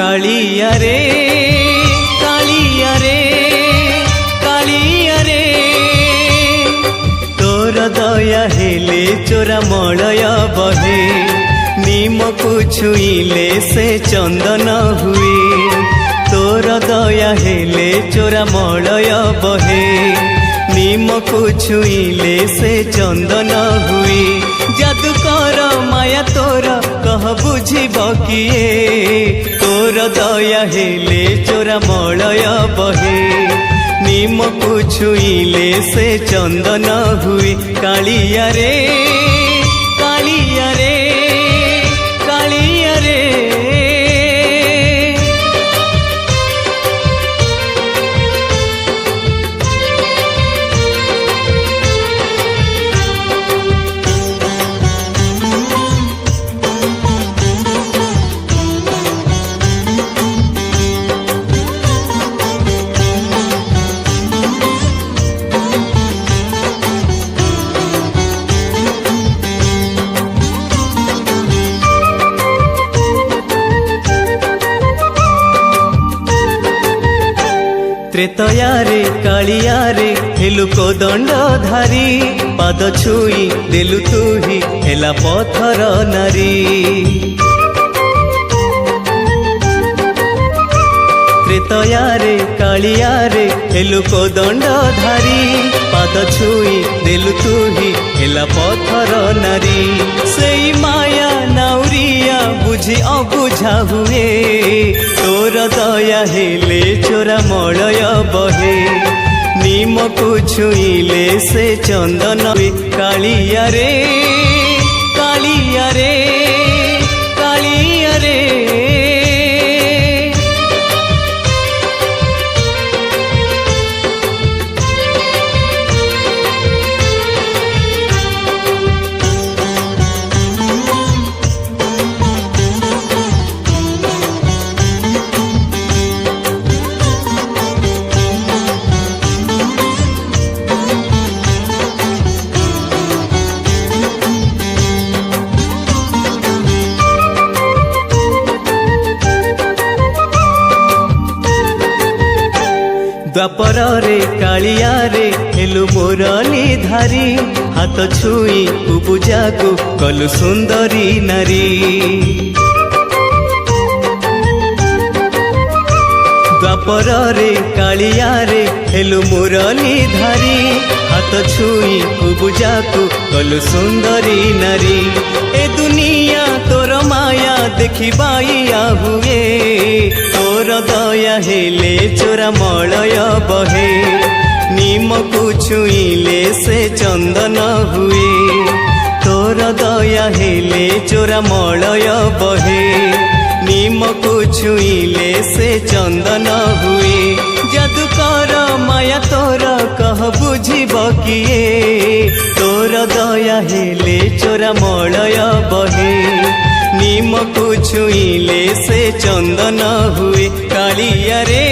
कालिया रे कालिया रे कालिया रे तोर दया हेले चोरा मलय बहे निम को छुईले से चंदन हुए तोर दया हेले चोरा मलय बहे निम को छुईले से चंदन हुए जादूकर माया तोर कह बुझिब किए तोर दया हेले चोरा मलय बहे निम को छुईले से चंदन हुए कालिया रे कालिया रे कालिया रे त्रेतया रे कालिया रे हेलु को दंडधारी पाद छुई देलु तू ही हेला पथर नारी त्रेतया रे कालिया रे हेलु को दंडधारी पाद छुई देलु तू ही हेला पथर नारी सेई माया नाउरिया बुझी अबुझा हुए तोर दया हेले चोरा मलय बहे निम को छुईले से चंदन हुए कालिया रे कालिया रे कालिया रे द्वापर रे कालिया रे हेलु मुरली धारी हाथ छुई पूजा को कलु सुंदरी नारी द्वापर रे कालिया रे हेलु मुरली धारी हाथ छुई पूजा को कलु सुंदरी नारी ए दुनिया तोर माया देखी बाइया हुए तोर दया हेले चोरा मलय बहे निम को छुईले से चंदन हुए तोर दया हेले चोरा मलय बहे निम को छुईले से चंदन हुए जादूकर माया तोर कह बुझिब किए तोर दया हेले चोरा मलय बहे निम को छुईले से चंदन हुए कालिया रे।